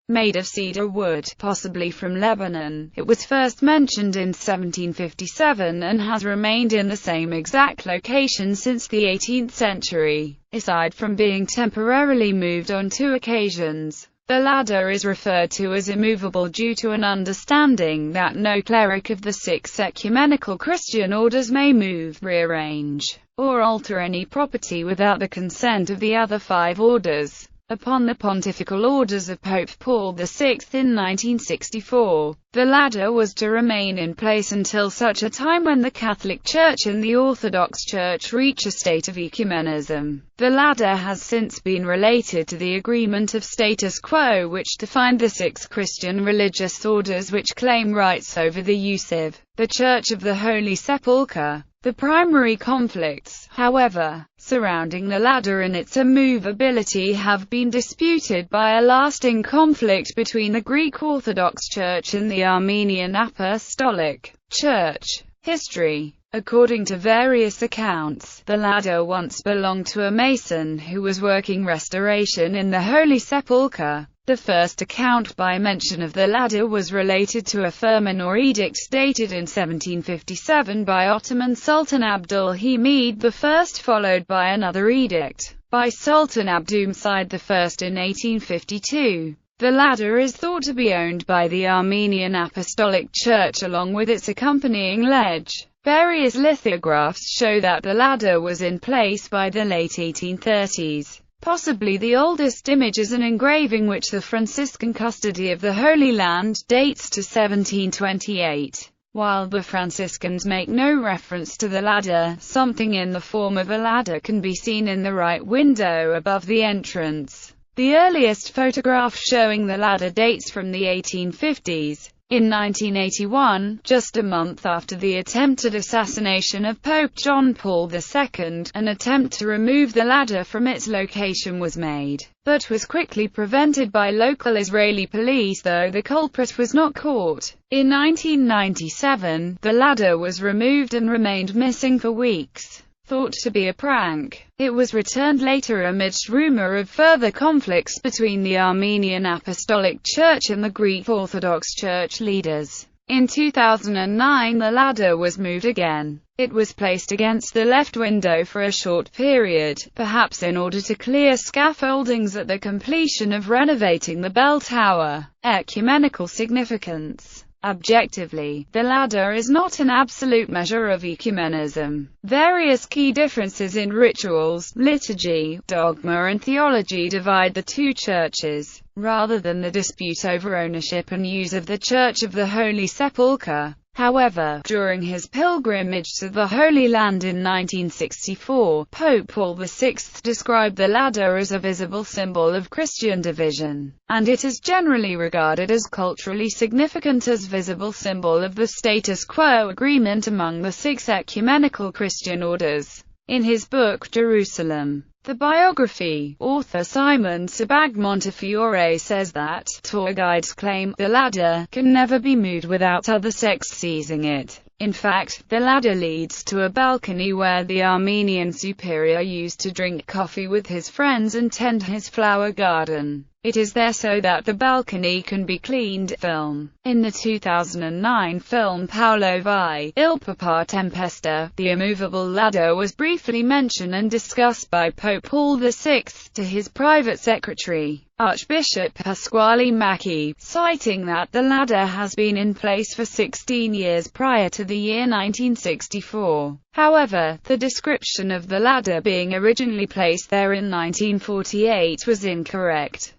made of cedar wood, possibly from Lebanon. It was first mentioned in 1757 and has remained in the same exact location since the 18th century, aside from being temporarily moved on 2 occasions. The ladder is referred to as immovable due to an understanding that no cleric of the 6 ecumenical Christian orders may move, rearrange, or alter any property without the consent of the other 5 orders. Upon the pontifical orders of Pope Paul VI in 1964, the ladder was to remain in place until such a time when the Catholic Church and the Orthodox Church reach a state of ecumenism. The ladder has since been related to the Agreement of Status Quo, which defined the 6 Christian religious orders which claim rights over the use of the Church of the Holy Sepulchre. The primary conflicts, however, surrounding the ladder and its immovability have been disputed by a lasting conflict between the Greek Orthodox Church and the Armenian Apostolic Church. History. According to various accounts, the ladder once belonged to a mason who was working restoration in the Holy Sepulchre. The first account by mention of the ladder was related to a firman or edict dated in 1757 by Ottoman Sultan Abdul-Hamid I, followed by another edict by Sultan Abdulmecid I in 1852. The ladder is thought to be owned by the Armenian Apostolic Church along with its accompanying ledge. Various lithographs show that the ladder was in place by the late 1830s. Possibly the oldest image is an engraving which the Franciscan custody of the Holy Land dates to 1728. While the Franciscans make no reference to the ladder, something in the form of a ladder can be seen in the right window above the entrance. The earliest photograph showing the ladder dates from the 1850s. In 1981, just a month after the attempted assassination of Pope John Paul II, an attempt to remove the ladder from its location was made, but was quickly prevented by local Israeli police, though the culprit was not caught. In 1997, the ladder was removed and remained missing for weeks. Thought to be a prank, it was returned later amidst rumor of further conflicts between the Armenian Apostolic Church and the Greek Orthodox Church leaders. In 2009, the ladder was moved again. It was placed against the left window for a short period, perhaps in order to clear scaffoldings at the completion of renovating the bell tower. Ecumenical significance. Objectively, the ladder is not an absolute measure of ecumenism. Various key differences in rituals, liturgy, dogma and theology divide the 2 churches, rather than the dispute over ownership and use of the Church of the Holy Sepulchre. However, during his pilgrimage to the Holy Land in 1964, Pope Paul VI described the ladder as a visible symbol of Christian division, and it is generally regarded as culturally significant as visible symbol of the status quo agreement among the 6 ecumenical Christian orders. In his book Jerusalem, the biography, author Simon Sebag Montefiore says that tour guides claim the ladder can never be moved without other sects seizing it. In fact, the ladder leads to a balcony where the Armenian superior used to drink coffee with his friends and tend his flower garden. It is there so that the balcony can be cleaned. Film. In the 2009 film Paolo Vi, Il Papa Tempesta, the immovable ladder was briefly mentioned and discussed by Pope Paul VI to his private secretary, Archbishop Pasquale Macchi, citing that the ladder has been in place for 16 years prior to the year 1964. However, the description of the ladder being originally placed there in 1948 was incorrect.